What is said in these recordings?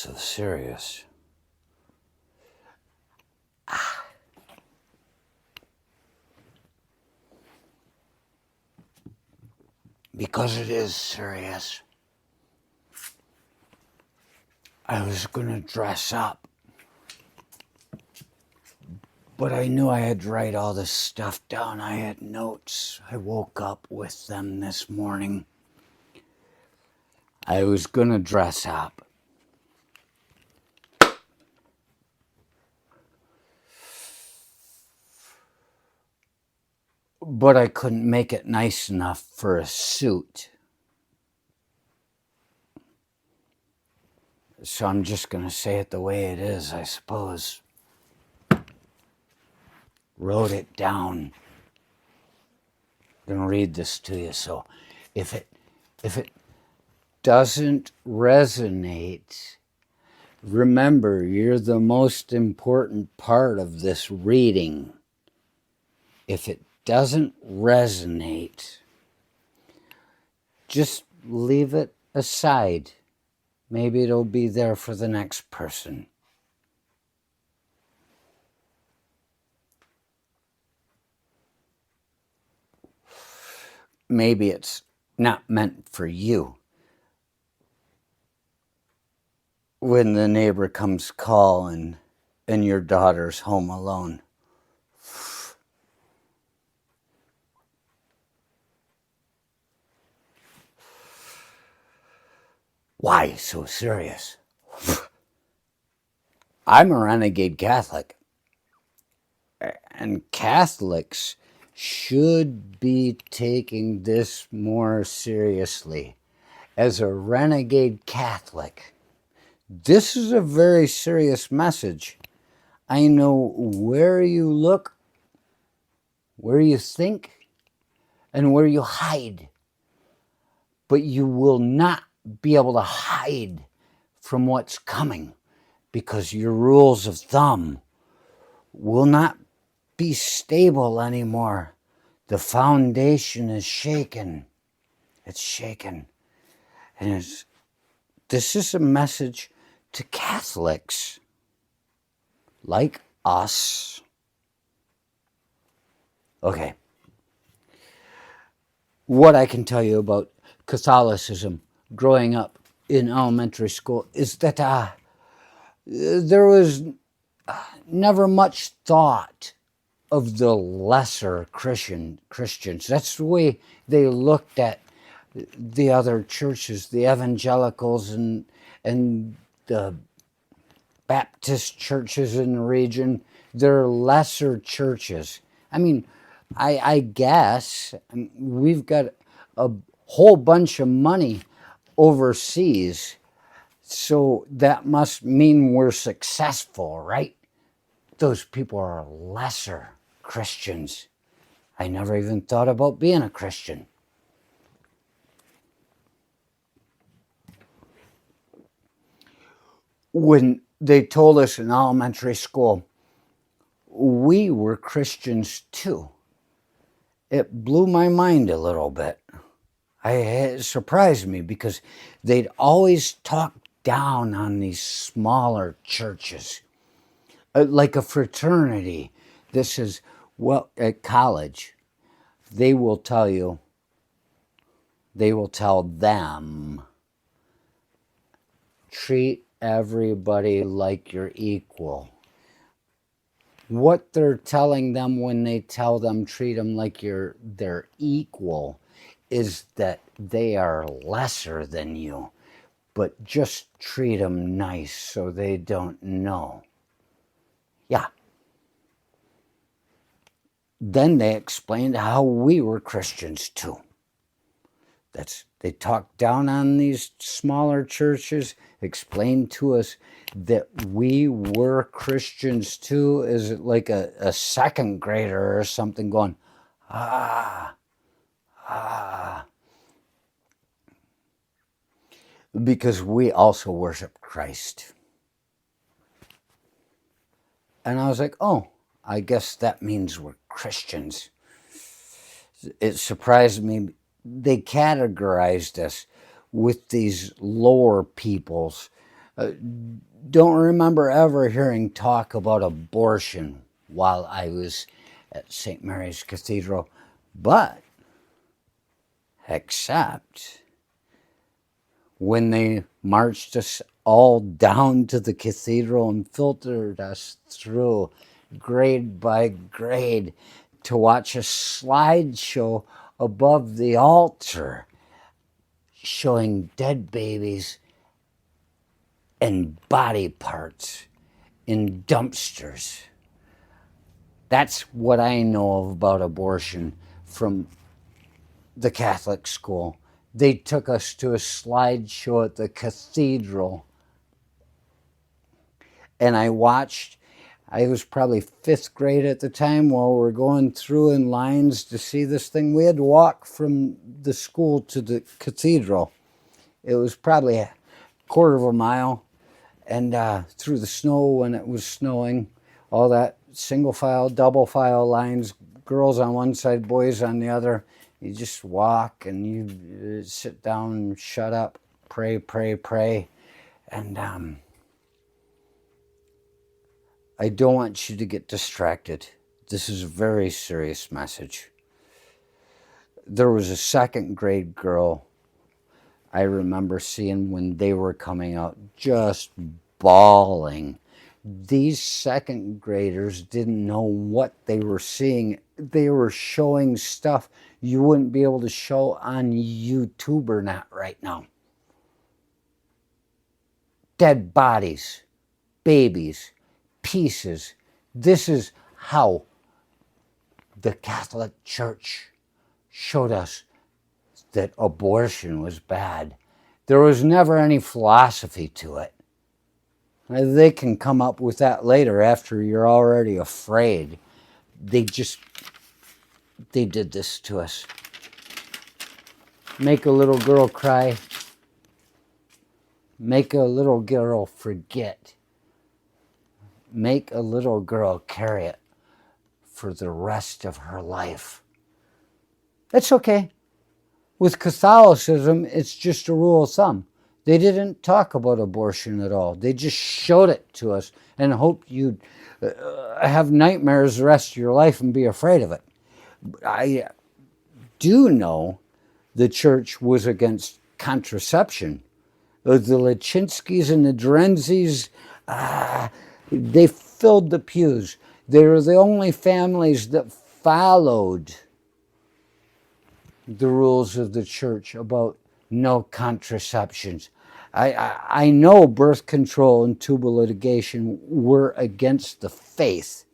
so serious? Because it is serious. I was gonna dress up, but I knew I had to write all this stuff down. I had notes. I woke up with them this morning. I was gonna dress up. But I couldn't make it nice enough for a suit. So I'm just gonna say it the way it is, I suppose. Wrote it down. I'm gonna read this to you. So if it doesn't resonate, remember, you're the most important part of this reading. If it doesn't resonate, just leave it aside. Maybe it'll be there for the next person. Maybe it's not meant for you. When the neighbor comes calling and your daughter's home alone. Why so serious? I'm a renegade Catholic. And Catholics should be taking this more seriously. As a renegade Catholic, this is a very serious message. I know where you look, where you think, and where you hide. But you will not be able to hide from what's coming, because your rules of thumb will not be stable anymore. The foundation is shaken. It's shaken. And this is a message to Catholics like us. Okay. What I can tell you about Catholicism growing up in elementary school is that there was never much thought of the lesser Christians. That's the way they looked at the other churches, the evangelicals and the Baptist churches in the region. They're lesser churches. I mean, I guess we've got a whole bunch of money overseas, so that must mean we're successful, right? Those people are lesser Christians. I never even thought about being a Christian. When they told us in elementary school, we were Christians too, it blew my mind a little bit. It surprised me because they'd always talk down on these smaller churches, like a fraternity. This is, well, at college, they will tell them, treat everybody like you're equal. What they're telling them when they tell them treat them like they're equal is that they are lesser than you, but just treat them nice so they don't know. Yeah. Then they explained how we were Christians too. They talked down on these smaller churches, explained to us that we were Christians too, is like a second grader or something going, because we also worship Christ. And I was like, oh, I guess that means we're Christians. It surprised me. They categorized us with these lower peoples, Don't remember ever hearing talk about abortion while I was at St. Mary's Cathedral, but except when they marched us all down to the cathedral and filtered us through grade by grade to watch a slideshow above the altar showing dead babies and body parts in dumpsters. That's what I know about abortion from the Catholic school. They took us to a slideshow at the cathedral, and I watched. I was probably 5th grade at the time while we're going through in lines to see this thing. We had to walk from the school to the cathedral. It was probably a quarter of a mile, and through the snow when it was snowing, all that single file, double file lines, girls on one side, boys on the other. You just walk and you sit down and shut up, pray, pray, pray. And I don't want you to get distracted. This is a very serious message. There was a 2nd grade girl I remember seeing when they were coming out, just bawling. These 2nd graders didn't know what they were seeing. They were showing stuff you wouldn't be able to show on YouTube or not right now. Dead bodies, babies, pieces. This is how the Catholic Church showed us that abortion was bad. There was never any philosophy to it. They can come up with that later after you're already afraid. They did this to us. Make a little girl cry. Make a little girl forget. Make a little girl carry it for the rest of her life. That's okay. With Catholicism, it's just a rule of thumb. They didn't talk about abortion at all. They just showed it to us and hoped you'd have nightmares the rest of your life and be afraid of it. I do know the church was against contraception. The Lechinskis and the Drenzis, they filled the pews. They were the only families that followed the rules of the church about no contraceptions. I know birth control and tubal ligation were against the faith,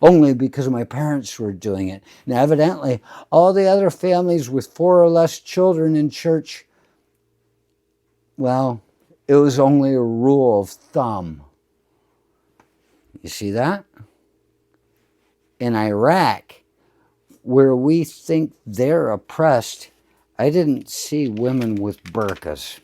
only because my parents were doing it. Now, evidently, all the other families with 4 or less children in church, well, it was only a rule of thumb. You see that? In Iraq, where we think they're oppressed, I didn't see women with burqas.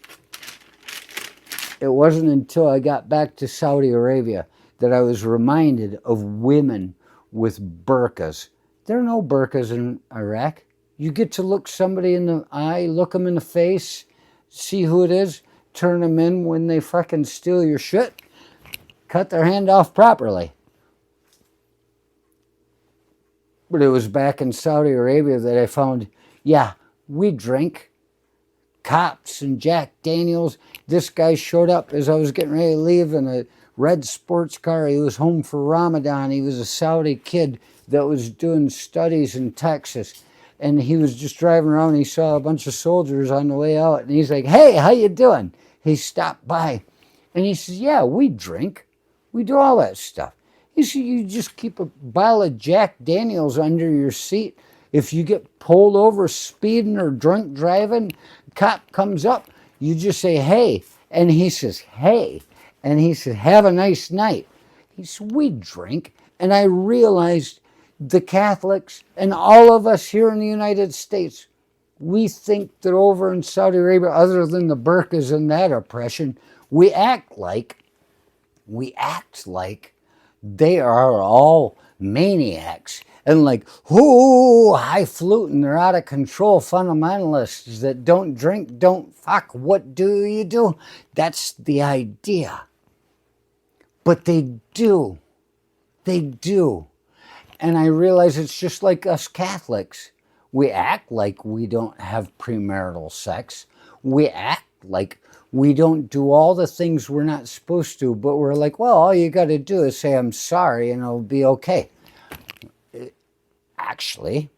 It wasn't until I got back to Saudi Arabia that I was reminded of women with burqas. There are no burqas in Iraq. You get to look somebody in the eye, look them in the face, see who it is, turn them in when they fucking steal your shit, cut their hand off properly. But it was back in Saudi Arabia that I found, yeah, we drink. Cops and Jack Daniels. This guy showed up as I was getting ready to leave in a red sports car. He was home for Ramadan. He was a Saudi kid that was doing studies in Texas. And he was just driving around and he saw a bunch of soldiers on the way out. And he's like, hey, how you doing? He stopped by. And he says, yeah, we drink. We do all that stuff. He said, you just keep a bottle of Jack Daniels under your seat. If you get pulled over speeding or drunk driving, cop comes up, you just say, hey. And he says, hey. And he said, have a nice night. He said, we drink. And I realized the Catholics and all of us here in the United States, we think that over in Saudi Arabia, other than the burqas and that oppression, we act like they are all maniacs and like, whoo, highfalutin, they're out of control fundamentalists that don't drink, don't fuck. What do you do? That's the idea. But they do. They do. And I realize it's just like us Catholics. We act like we don't have premarital sex. We act like we don't do all the things we're not supposed to, but we're like, well, all you got to do is say, I'm sorry, and it'll be okay. Actually,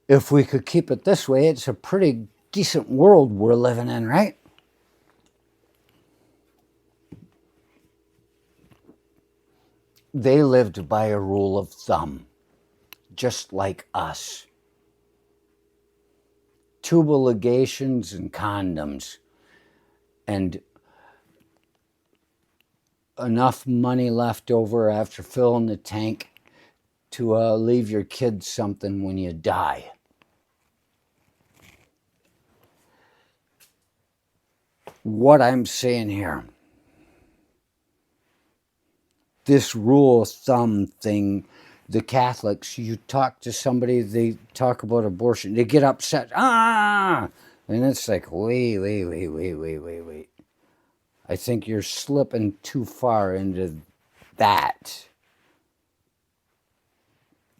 if we could keep it this way, it's a pretty decent world we're living in, right? They lived by a rule of thumb, just like us. Tubal ligations and condoms, and enough money left over after filling the tank to leave your kids something when you die. What I'm saying here, this rule of thumb thing, the Catholics, you talk to somebody, they talk about abortion, they get upset, and it's like, wait. I think you're slipping too far into that.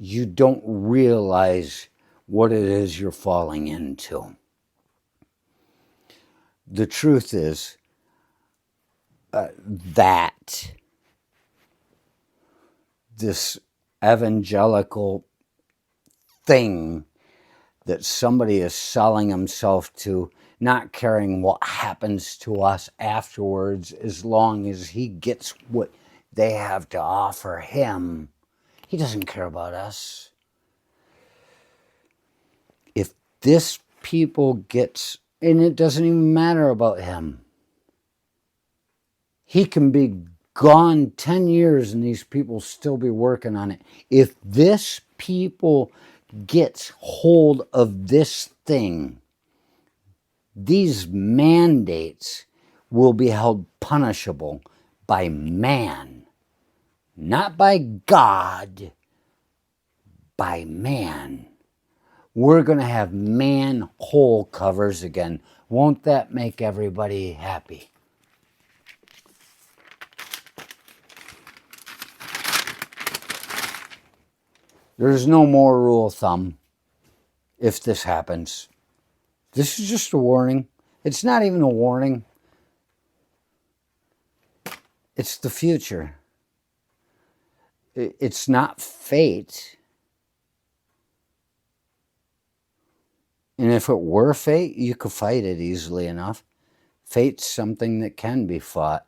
You don't realize what it is you're falling into. The truth is that this evangelical thing that somebody is selling himself to, not caring what happens to us afterwards, as long as he gets what they have to offer him. He doesn't care about us. If this people gets, and it doesn't even matter about him. He can be gone 10 years and these people still be working on it. If this people gets hold of this thing, these mandates will be held punishable by man, not by God, by man. We're going to have manhole covers again. Won't that make everybody happy? There's no more rule of thumb if this happens. This is just a warning. It's not even a warning. It's the future. It's not fate. And if it were fate, you could fight it easily enough. Fate's something that can be fought.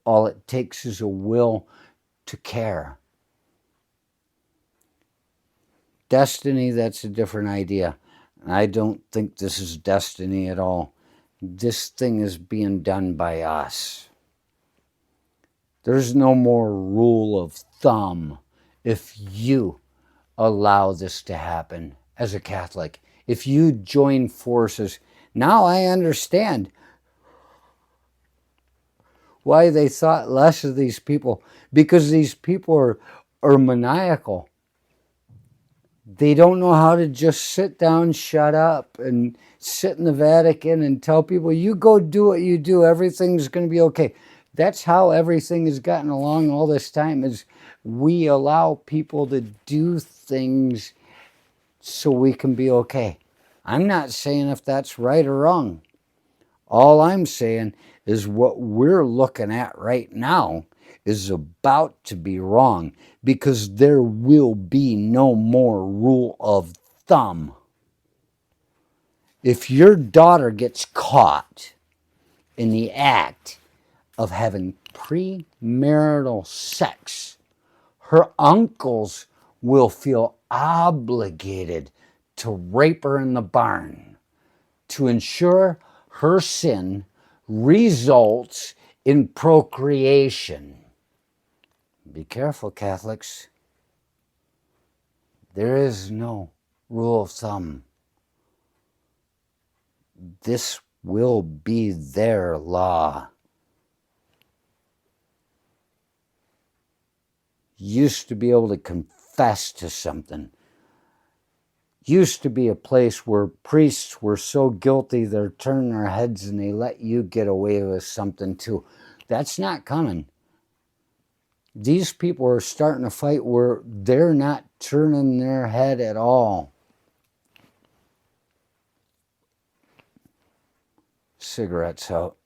All it takes is a will to care. Destiny, that's a different idea. I don't think this is destiny at all. This thing is being done by us. There's no more rule of thumb if you allow this to happen as a Catholic. If you join forces, now I understand why they thought less of these people, because these people are maniacal. They don't know how to just sit down, shut up, and sit in the Vatican and tell people, you go do what you do, everything's going to be okay. That's how everything has gotten along all this time, is we allow people to do things so we can be okay. I'm not saying if that's right or wrong. All I'm saying is what we're looking at right now is about to be wrong, because there will be no more rule of thumb. If your daughter gets caught in the act of having premarital sex, her uncles will feel obligated to rape her in the barn to ensure her sin results in procreation. Be careful, Catholics. There is no rule of thumb. This will be their law. Used to be able to confess to something. Used to be a place where priests were so guilty they're turning their heads and they let you get away with something too. That's not coming. These people are starting a fight where they're not turning their head at all. Cigarettes out.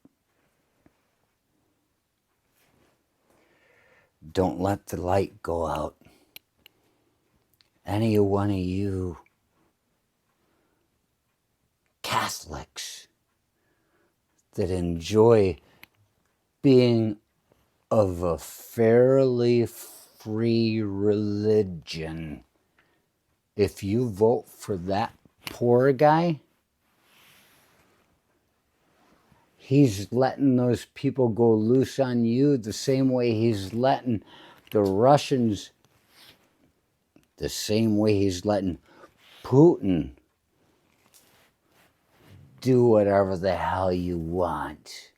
Don't let the light go out. Any one of you Catholics that enjoy being of a fairly free religion, if you vote for that poor guy, he's letting those people go loose on you the same way he's letting the Russians, the same way he's letting Putin do whatever the hell you want.